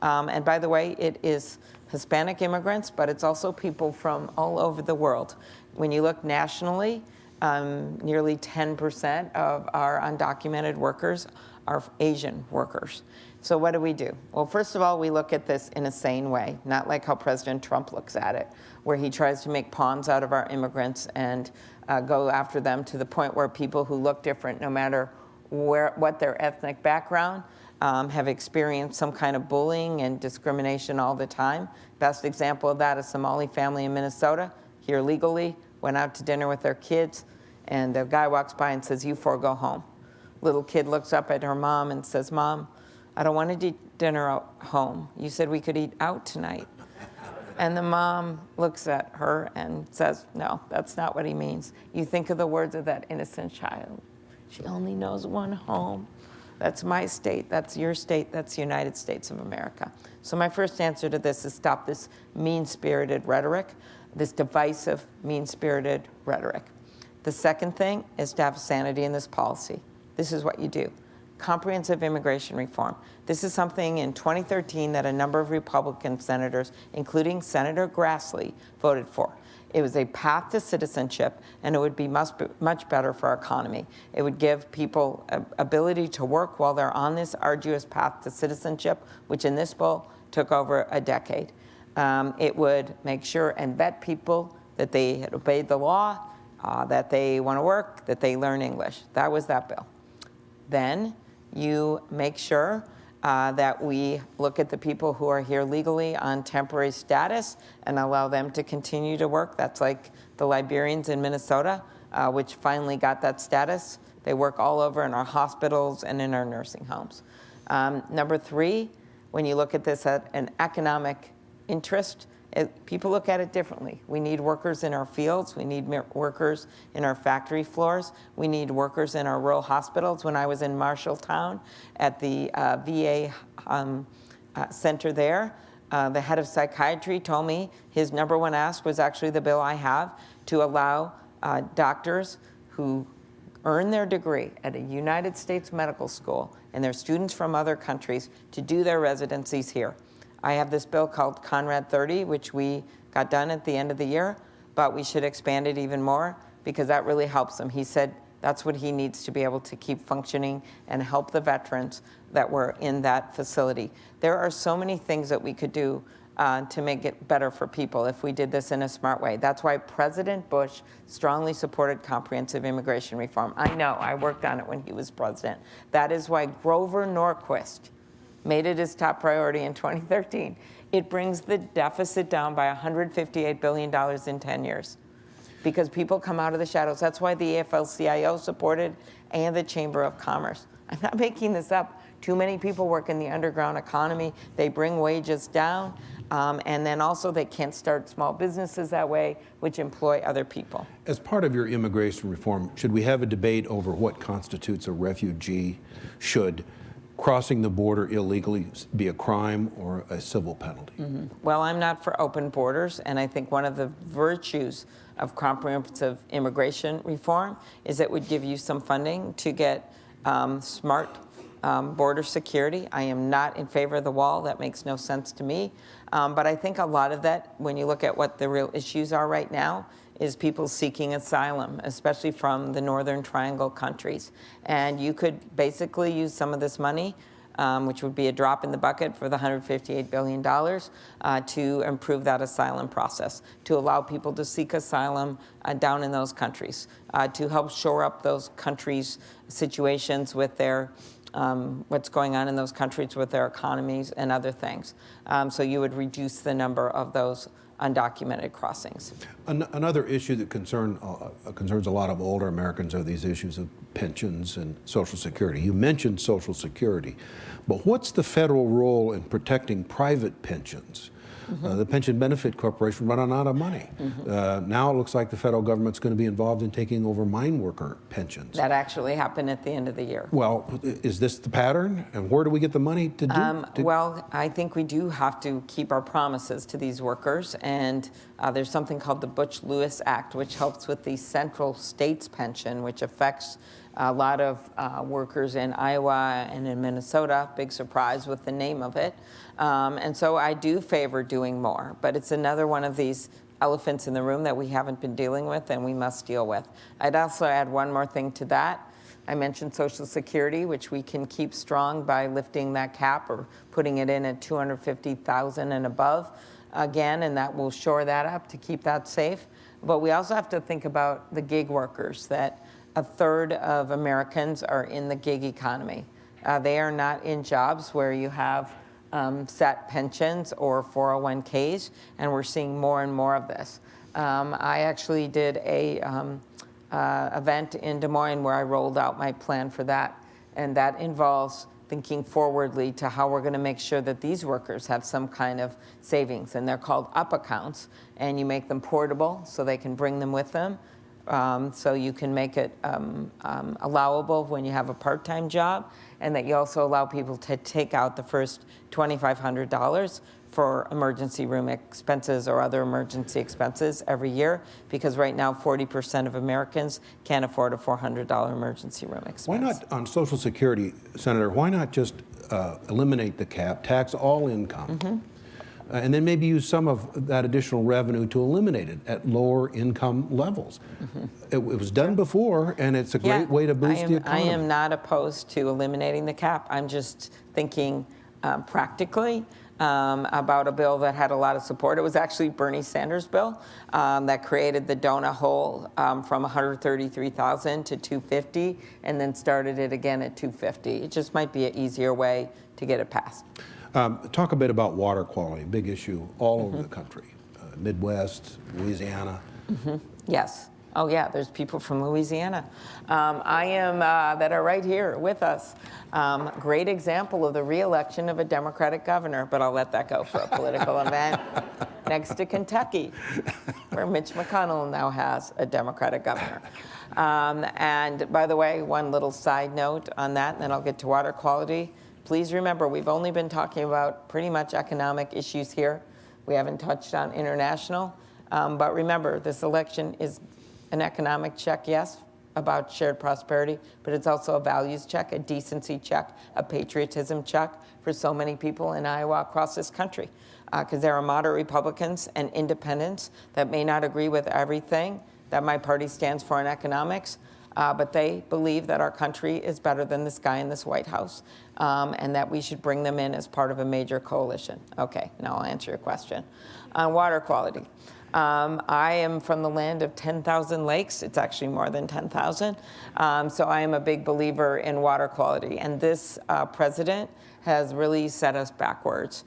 And by the way, it is Hispanic immigrants, but it's also people from all over the world. When you look nationally, nearly 10% of our undocumented workers are Asian workers. So what do? Well, first of all, we look at this in a sane way, not like how President Trump looks at it, where he tries to make pawns out of our immigrants and go after them to the point where people who look different, no matter what their ethnic background, have experienced some kind of bullying and discrimination all the time. Best example of that is a Somali family in Minnesota, here legally, went out to dinner with their kids, and the guy walks by and says, "You four go home." Little kid looks up at her mom and says, "Mom, I don't want to eat dinner at home. You said we could eat out tonight." And the mom looks at her and says, "No, that's not what he means. You think of the words of that innocent child. She only knows one home. That's my state, that's your state, that's the United States of America." So my first answer to this is stop this mean-spirited rhetoric, this divisive, mean-spirited rhetoric. The second thing is to have sanity in this policy. This is what you do. Comprehensive immigration reform. This is something in 2013 that a number of Republican senators, including Senator Grassley, voted for. It was a path to citizenship, and it would be much better for our economy. It would give people ability to work while they're on this arduous path to citizenship, which in this bill took over a decade. It would make sure and vet people that they had obeyed the law, that they want to work, that they learn English. That was that bill. Then you make sure that we look at the people who are here legally on temporary status and allow them to continue to work. That's like the Liberians in Minnesota, which finally got that status. They work all over in our hospitals and in our nursing homes. Number three, when you look at this at an economic interest, people look at it differently. We need workers in our fields. We need workers in our factory floors. We need workers in our rural hospitals. When I was in Marshalltown at the VA center there, the head of psychiatry told me his number one ask was actually the bill I have to allow doctors who earn their degree at a United States medical school and their students from other countries to do their residencies here. I have this bill called Conrad 30, which we got done at the end of the year, but we should expand it even more because that really helps him. He said that's what he needs to be able to keep functioning and help the veterans that were in that facility. There are so many things that we could do to make it better for people if we did this in a smart way. That's why President Bush strongly supported comprehensive immigration reform. I know, I worked on it when he was president. That is why Grover Norquist made it his top priority in 2013. It brings the deficit down by $158 billion in 10 years because people come out of the shadows. That's why the AFL-CIO supported and the Chamber of Commerce. I'm not making this up. Too many people work in the underground economy. They bring wages down, and then also they can't start small businesses that way, which employ other people.
As part of your immigration reform, should we have a debate over what constitutes a refugee? Should crossing the border illegally be a crime or a civil penalty? Well,
I'm not for open borders, and I think one of the virtues of comprehensive immigration reform is it would give you some funding to get smart border security. I am not in favor of the wall. That makes no sense to me. But I think a lot of that, when you look at what the real issues are right now, is people seeking asylum, especially from the Northern Triangle countries. And you could basically use some of this money, which would be a drop in the bucket for the $158 billion, to improve that asylum process, to allow people to seek asylum down in those countries, to help shore up those countries' situations with their what's going on in those countries with their economies and other things. So you would reduce the number of those undocumented crossings.
Another issue that concerns a lot of older Americans are these issues of pensions and Social Security. You mentioned Social Security, but what's the federal role in protecting private pensions? The Pension Benefit Corporation running out of money. Now it looks like the federal government's going to be involved in taking over mine worker pensions.
That actually happened at the end of the year.
Well, is this the pattern? And where do we get the money to do?
Well, I think we do have to keep our promises to these workers. And there's something called the Butch-Lewis Act, which helps with the central states pension, which affects a lot of workers in Iowa and in Minnesota. Big surprise with the name of it. And so I do favor doing more, but it's another one of these elephants in the room that we haven't been dealing with and we must deal with. I'd also add one more thing to that. I mentioned Social Security, which we can keep strong by lifting that cap or putting it in at $250,000 and above again, and that will shore that up to keep that safe. But we also have to think about the gig workers, that a third of Americans are in the gig economy. They are not in jobs where you have set pensions or 401ks, and we're seeing more and more of this. I actually did a event in Des Moines where I rolled out my plan for that, and that involves thinking forwardly to how we're going to make sure that these workers have some kind of savings, and they're called up accounts, and you make them portable so they can bring them with them. So you can make it allowable when you have a part-time job, and that you also allow people to take out the first $2,500 for emergency room expenses or other emergency expenses every year, because right now 40% of Americans can't afford a $400 emergency room expense.
Why not, on Social Security, Senator, why not just eliminate the cap, tax all income, and then maybe use some of that additional revenue to eliminate it at lower income levels? It was done before, and it's a great way to boost the economy.
I am not opposed to eliminating the cap. I'm just thinking practically about a bill that had a lot of support. It was actually Bernie Sanders' bill that created the donut hole from $133,000 to $250,000, and then started it again at $250,000. It just might be an easier way to get it passed.
Talk a bit about water quality, big issue all over the country, Midwest, Louisiana.
Yes. Oh, yeah, there's people from Louisiana. That are right here with us. Great example of the re-election of a Democratic governor, but I'll let that go for a political event. Next to Kentucky, where Mitch McConnell now has a Democratic governor. And by the way, one little side note on that, and then I'll get to water quality. Please remember, we've only been talking about pretty much economic issues here. We haven't touched on international. But remember, this election is an economic check, yes, about shared prosperity, but it's also a values check, a decency check, a patriotism check for so many people in Iowa across this country. Because there are moderate Republicans and independents that may not agree with everything that my party stands for in economics, but they believe that our country is better than this guy in this White House, and that we should bring them in as part of a major coalition. Okay, now I'll answer your question. On water quality. I am from the land of 10,000 lakes. It's actually more than 10,000. So I am a big believer in water quality. And this president has really set us backwards.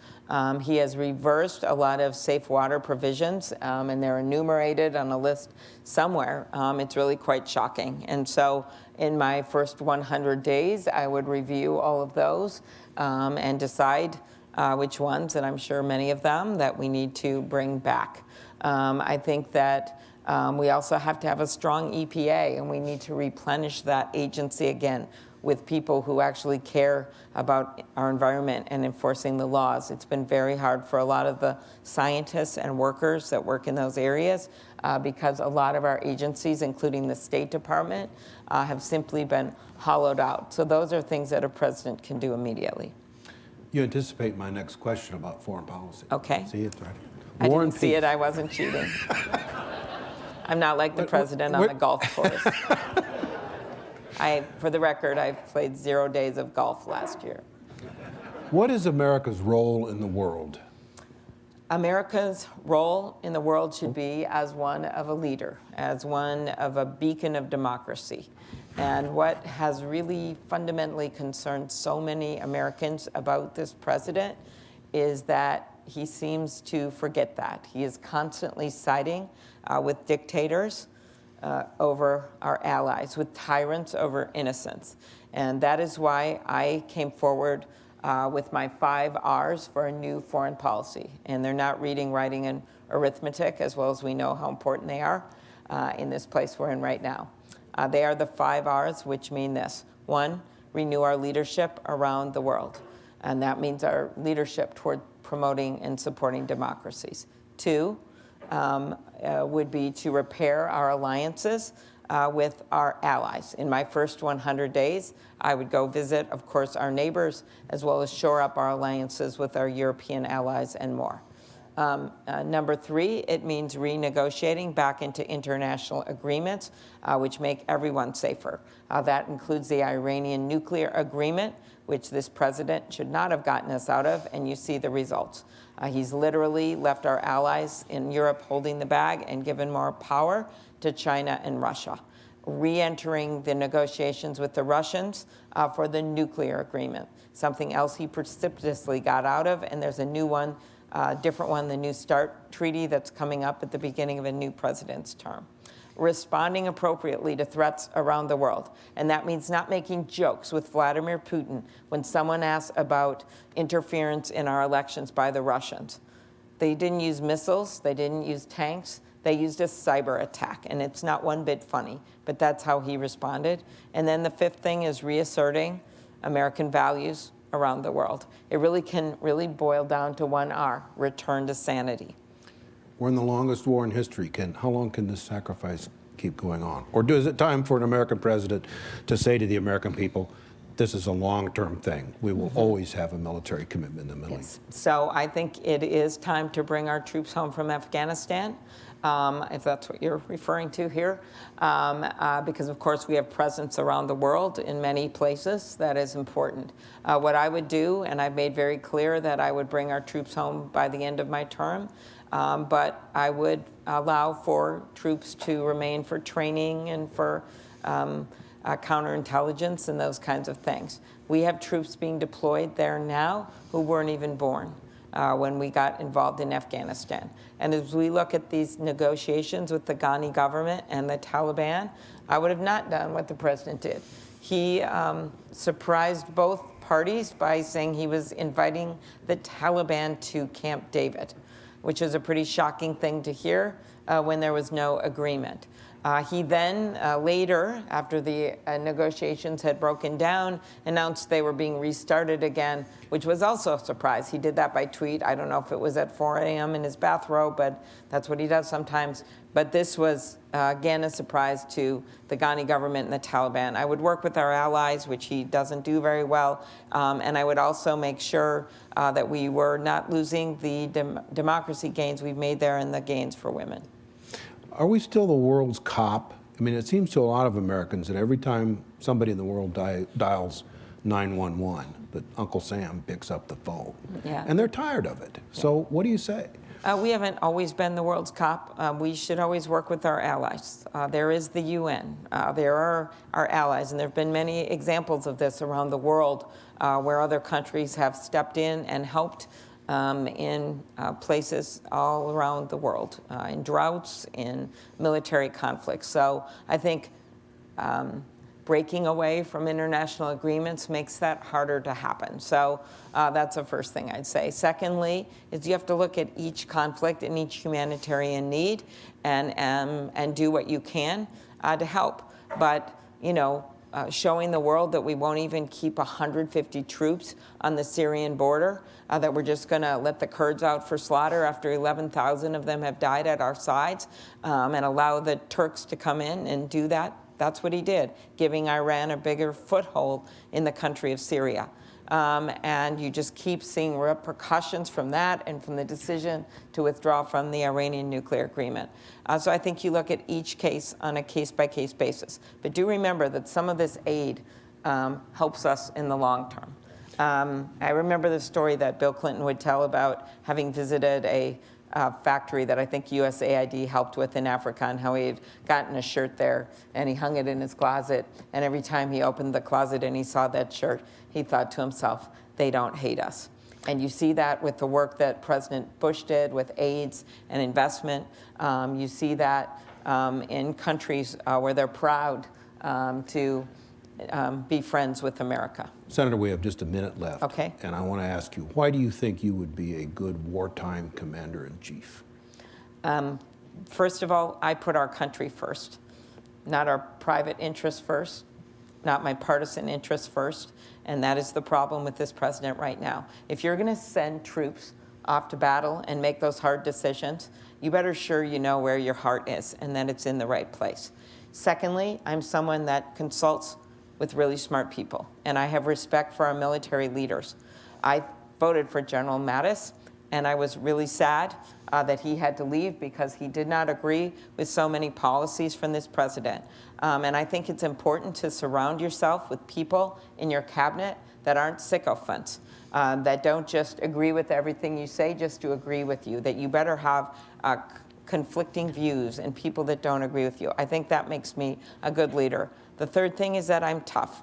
He has reversed a lot of safe water provisions, and they're enumerated on a list somewhere. It's really quite shocking. And so in my first 100 days, I would review all of those and decide which ones, and I'm sure many of them, that we need to bring back. I think that we also have to have a strong EPA, and we need to replenish that agency again. with people who actually care about our environment and enforcing the laws. It's been very hard for a lot of the scientists and workers that work in those areas because a lot of our agencies, including the State Department, have simply been hollowed out. So those are things that a president can do immediately.
You anticipate my next question about foreign policy.
Okay.
See it, right?
I
War
didn't
and
see
peace.
it. I wasn't cheating. I'm not like the president on the golf course. For the record, I played 0 days of golf last year.
What is America's role in the world?
America's role in the world should be as one of a leader, as one of a beacon of democracy. And what has really fundamentally concerned so many Americans about this president is that he seems to forget that. He is constantly siding with dictators over our allies, with tyrants over innocents. And that is why I came forward with my 5 R's for a new foreign policy. And they're not reading, writing, and arithmetic, as well as we know how important they are in this place we're in right now. They are the 5 R's, which mean this. 1, renew our leadership around the world. And that means our leadership toward promoting and supporting democracies. 2, would be to repair our alliances with our allies. In my first 100 days, I would go visit, of course, our neighbors, as well as shore up our alliances with our European allies and more. Number 3, it means renegotiating back into international agreements, which make everyone safer. That includes the Iranian nuclear agreement, which this president should not have gotten us out of, and you see the results. He's literally left our allies in Europe holding the bag and given more power to China and Russia. Re-entering the negotiations with the Russians for the nuclear agreement, something else he precipitously got out of, and there's a new one, different one, the New START treaty that's coming up at the beginning of a new president's term. Responding appropriately to threats around the world. And that means not making jokes with Vladimir Putin when someone asks about interference in our elections by the Russians. They didn't use missiles, they didn't use tanks, they used a cyber attack, and it's not one bit funny, but that's how he responded. And then the 5th thing is reasserting American values around the world. It really can boil down to 1 R, return to sanity.
We're in the longest war in history. How long can this sacrifice keep going on? Or is it time for an American president to say to the American people, this is a long-term thing. We will always have a military commitment in the Middle East.
So I think it is time to bring our troops home from Afghanistan, if that's what you're referring to here, because of course we have presence around the world in many places. That is important. What I would do, and I've made very clear that I would bring our troops home by the end of my term, but I would allow for troops to remain for training and for counterintelligence and those kinds of things. We have troops being deployed there now who weren't even born when we got involved in Afghanistan. And as we look at these negotiations with the Ghani government and the Taliban, I would have not done what the president did. He surprised both parties by saying he was inviting the Taliban to Camp David, which is a pretty shocking thing to hear when there was no agreement. He then later, after the negotiations had broken down, announced they were being restarted again, which was also a surprise. He did that by tweet. I don't know if it was at 4 a.m. in his bathrobe, but that's what he does sometimes. But this was, again, a surprise to the Ghani government and the Taliban. I would work with our allies, which he doesn't do very well, and I would also make sure that we were not losing the democracy gains we've made there and the gains for women.
Are we still the world's cop? I mean, it seems to a lot of Americans that every time somebody in the world dials 911, that Uncle Sam picks up the phone.
Yeah.
And they're tired of it. So what do you say?
We haven't always been the world's cop. We should always work with our allies. There is the UN. There are our allies, and there have been many examples of this around the world where other countries have stepped in and helped in places all around the world, in droughts, in military conflicts. So I think breaking away from international agreements makes that harder to happen. So that's the first thing I'd say. Secondly, is you have to look at each conflict and each humanitarian need and do what you can to help. But, you know, showing the world that we won't even keep 150 troops on the Syrian border, that we're just going to let the Kurds out for slaughter after 11,000 of them have died at our sides, and allow the Turks to come in and do that. That's what he did, giving Iran a bigger foothold in the country of Syria. And you just keep seeing repercussions from that and from the decision to withdraw from the Iranian nuclear agreement. So I think you look at each case on a case-by-case basis. But do remember that some of this aid helps us in the long term. I remember the story that Bill Clinton would tell about having visited a factory that I think USAID helped with in Africa, and how he had gotten a shirt there and he hung it in his closet, and every time he opened the closet and he saw that shirt, he thought to himself, they don't hate us. And you see that with the work that President Bush did with AIDS and investment. You see that in countries where they're proud to be friends with America.
Senator, we have just a minute left.
Okay.
And I want to ask you, why do you think you would be a good wartime commander-in-chief?
First of all, I put our country first, not our private interests first, not my partisan interests first, and that is the problem with this president right now. If you're going to send troops off to battle and make those hard decisions, you better sure you know where your heart is and that it's in the right place. Secondly, I'm someone that consults with really smart people, and I have respect for our military leaders. I voted for General Mattis, and I was really sad that he had to leave because he did not agree with so many policies from this president. And I think it's important to surround yourself with people in your cabinet that aren't sycophants, that don't just agree with everything you say just to agree with you, that you better have conflicting views and people that don't agree with you. I think that makes me a good leader. The third thing is that I'm tough.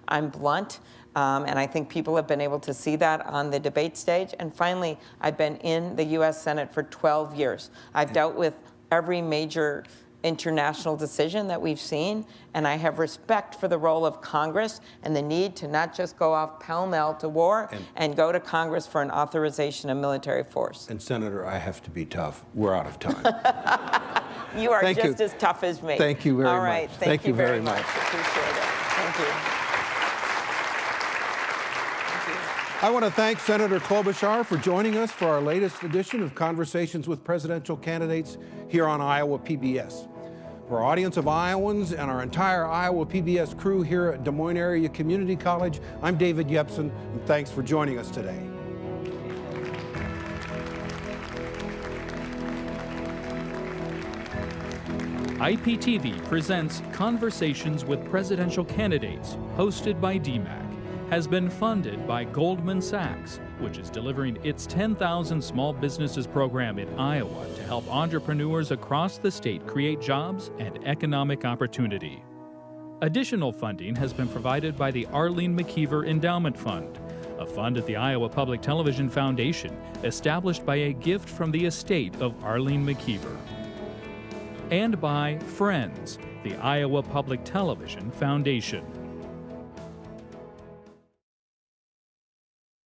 I'm blunt, and I think people have been able to see that on the debate stage. And finally, I've been in the U.S. Senate for 12 years. I've dealt with every major international decision that we've seen, and I have respect for the role of Congress and the need to not just go off pell-mell to war and go to Congress for an authorization of military force.
And Senator, I have to be tough. We're out of time.
You are
Thank
just
you.
as tough as me.
Thank you very much.
All right. Thank you very much. Appreciate it. Thank you.
I want to thank Senator Klobuchar for joining us for our latest edition of Conversations with Presidential Candidates here on Iowa PBS. For our audience of Iowans and our entire Iowa PBS crew here at Des Moines Area Community College, I'm David Yepsen, and thanks for joining us today.
IPTV Presents Conversations with Presidential Candidates, hosted by DMACC, has been funded by Goldman Sachs, which is delivering its 10,000 Small Businesses program in Iowa to help entrepreneurs across the state create jobs and economic opportunity. Additional funding has been provided by the Arlene McKeever Endowment Fund, a fund at the Iowa Public Television Foundation established by a gift from the estate of Arlene McKeever. And by Friends, the Iowa Public Television Foundation.